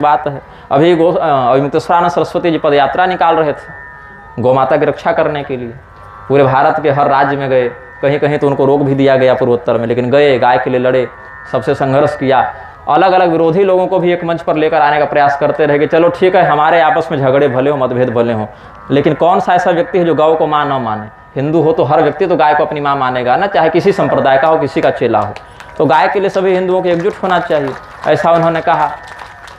बात है। अभी मुक्तेश्वरानंद सरस्वती जी पद यात्रा निकाल रहे थे गौ माता की रक्षा करने के लिए। पूरे भारत के हर राज्य में गए, कहीं कहीं तो उनको रोक भी दिया गया पूर्वोत्तर में, लेकिन गए, गाय के लिए लड़े, सबसे संघर्ष किया। अलग अलग विरोधी लोगों को भी एक मंच पर लेकर आने का प्रयास करते रहे कि चलो ठीक है, हमारे आपस में झगड़े भले हो, मतभेद भले हो, लेकिन कौन सा ऐसा व्यक्ति है जो गौ को माँ न माने। हिंदू हो तो हर व्यक्ति तो गाय को अपनी माँ मानेगा ना, चाहे किसी संप्रदाय का हो, किसी का चेला हो। तो गाय के लिए सभी हिंदुओं को एकजुट होना चाहिए, ऐसा उन्होंने कहा।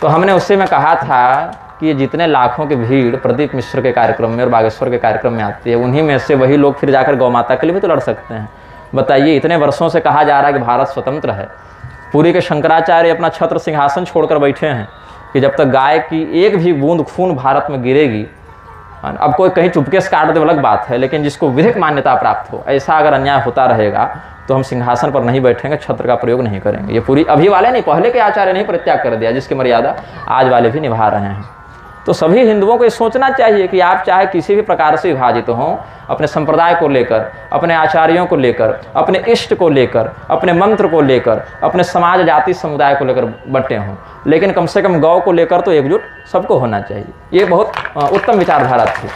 तो हमने उससे में कहा था कि ये जितने लाखों की भीड़ प्रदीप मिश्र के कार्यक्रम में और बागेश्वर के कार्यक्रम में आती है, उन्हीं में से वही लोग फिर जाकर गौ माता के लिए भी तो लड़ सकते हैं। बताइए, इतने वर्षों से कहा जा रहा है कि भारत स्वतंत्र है, पूरी के शंकराचार्य अपना छत्र सिंहासन छोड़कर बैठे हैं कि जब तक गाय की एक भी बूंद खून भारत में गिरेगी, अब कोई कहीं चुपके से काट दे अलग बात है, लेकिन जिसको विधिक मान्यता प्राप्त हो, ऐसा अगर अन्याय होता रहेगा तो हम सिंहासन पर नहीं बैठेंगे, छत्र का प्रयोग नहीं करेंगे। ये पूरी अभी वाले नहीं, पहले के आचार्य नहीं परित्याग कर दिया, जिसकी मर्यादा आज वाले भी निभा रहे हैं। तो सभी हिंदुओं को ये सोचना चाहिए कि आप चाहे किसी भी प्रकार से विभाजित हों, अपने संप्रदाय को लेकर, अपने आचार्यों को लेकर, अपने इष्ट को लेकर, अपने मंत्र को लेकर, अपने समाज जाति समुदाय को लेकर बटे हों, लेकिन कम से कम गौ को लेकर तो एकजुट सबको होना चाहिए। ये बहुत उत्तम विचारधारा थी।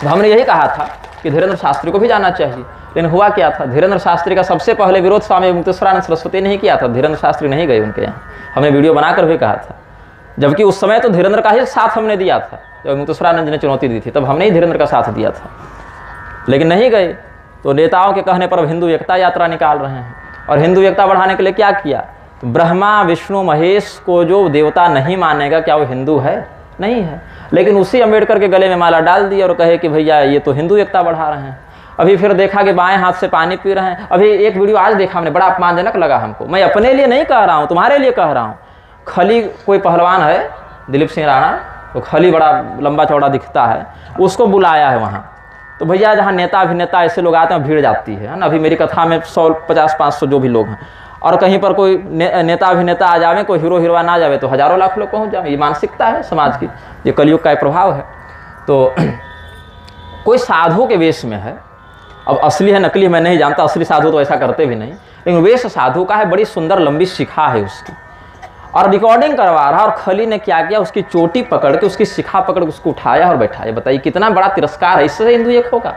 तो हमने यही कहा था कि धीरेन्द्र शास्त्री को भी जाना चाहिए, लेकिन हुआ क्या था, धीरेन्द्र शास्त्री का सबसे पहले विरोध स्वामी मुक्तेश्वरानंद सरस्वती ने ही किया था। धीरेन्द्र शास्त्री नहीं गए उनके यहाँ, हमने वीडियो बनाकर भी कहा था, जबकि उस समय तो धीरेन्द्र का ही साथ हमने दिया था। जब मुक्तेश्वरानंद जी ने चुनौती दी थी तब हमने ही धीरेन्द्र का साथ दिया था, लेकिन नहीं गए। तो नेताओं के कहने पर अब हिंदू एकता यात्रा निकाल रहे हैं। और हिंदू एकता बढ़ाने के लिए क्या किया, तो ब्रह्मा विष्णु महेश को जो देवता नहीं मानेगा, क्या वो हिंदू है? नहीं है। लेकिन उसी अम्बेडकर के गले में माला डाल दी और कहे कि भैया ये तो हिंदू एकता बढ़ा रहे हैं। अभी फिर देखा कि बाएं हाथ से पानी पी रहे हैं। अभी एक वीडियो आज देखा हमने, बड़ा अपमानजनक लगा हमको। मैं अपने लिए नहीं कह रहा हूँ, तुम्हारे लिए कह रहा हूँ। खली कोई पहलवान है, दिलीप सिंह राणा, तो खली बड़ा लंबा चौड़ा दिखता है, उसको बुलाया है वहाँ। तो भैया जहाँ नेता अभिनेता ऐसे लोग आते हैं भीड़ जाती है ना। अभी मेरी कथा में 150-500 जो भी लोग हैं, और कहीं पर कोई नेता अभिनेता आ जावे, कोई हीरो हीरोइन आ जावे तो हजारों लाख लोग पहुँच जावे। ये मानसिकता है समाज की, ये कलयुग का प्रभाव है। तो कोई साधु के वेश में है, अब असली है नकली मैं नहीं जानता, असली साधु तो ऐसा करते भी नहीं, लेकिन वेश साधु का है, बड़ी सुंदर लंबी शिखा है उसकी, और रिकॉर्डिंग करवा रहा। और खली ने क्या किया, उसकी चोटी पकड़ के, उसकी शिखा पकड़ के उसको उठाया और बैठाया। बताइए कितना बड़ा तिरस्कार है। इससे हिंदू एक होगा?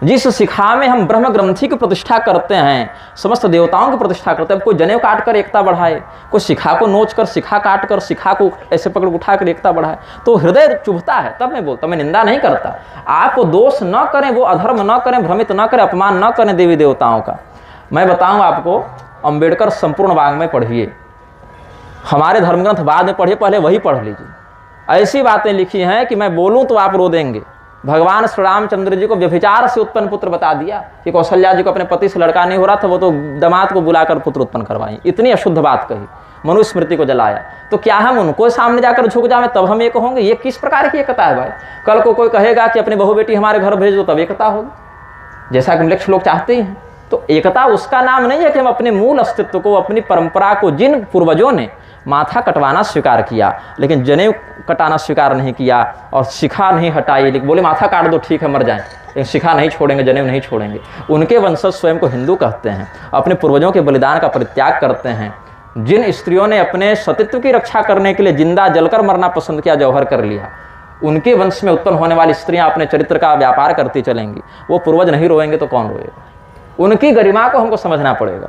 जिस शिखा में हम ब्रह्म ग्रंथि की प्रतिष्ठा करते हैं, समस्त देवताओं की प्रतिष्ठा करते हैं, कोई जनेऊ काट कर एकता बढ़ाए, कोई शिखा को नोच कर, शिखा काट कर, शिखा को ऐसे पकड़ उठा कर एकता बढ़ाए, तो हृदय चुभता है। तब मैं बोलता, मैं निंदा नहीं करता, आप दोष न करें, वो अधर्म न करें, भ्रमित न करें, अपमान न करें देवी देवताओं का। मैं बताऊं आपको, अम्बेडकर संपूर्ण वाङ्मय पढ़िए, हमारे धर्मग्रंथ बाद में पढ़िए, पहले वही पढ़ लीजिए। ऐसी बातें लिखी हैं कि मैं बोलूं तो आप रो देंगे। भगवान श्री रामचंद्र जी को व्यभिचार से उत्पन्न पुत्र बता दिया कि कौशल्या जी को अपने पति से लड़का नहीं हो रहा था, वो तो दामाद को बुलाकर पुत्र उत्पन्न करवाई। इतनी अशुद्ध बात कही, मनुस्मृति को जलाया। तो क्या हम उनको सामने जाकर झुक जाए तब हम ये कहोगे? ये किस प्रकार की एकता है भाई? कल को कोई कहेगा कि अपनी बहू बेटी हमारे घर भेज दो, तब एकता होगी, जैसा कि मिलक्ष लोग चाहते ही हैं। तो एकता उसका नाम नहीं है कि हम अपने मूल अस्तित्व को, अपनी परंपरा को, जिन पूर्वजों ने माथा कटवाना स्वीकार किया लेकिन जनेऊ कटाना स्वीकार नहीं किया और शिखा नहीं हटाई, लेकिन बोले माथा काट दो ठीक है मर जाएं, लेकिन शिखा नहीं छोड़ेंगे, जनेऊ नहीं छोड़ेंगे, उनके वंशज स्वयं को हिंदू कहते हैं, अपने पूर्वजों के बलिदान का परित्याग करते हैं। जिन स्त्रियों ने अपने सतीत्व की रक्षा करने के लिए जिंदा जलकर मरना पसंद किया, जौहर कर लिया, उनके वंश में उत्पन्न होने वाली स्त्रियां अपने चरित्र का व्यापार करती चलेंगी। वो पूर्वज नहीं रोएंगे तो कौन रोएगा? उनकी गरिमा को हमको समझना पड़ेगा।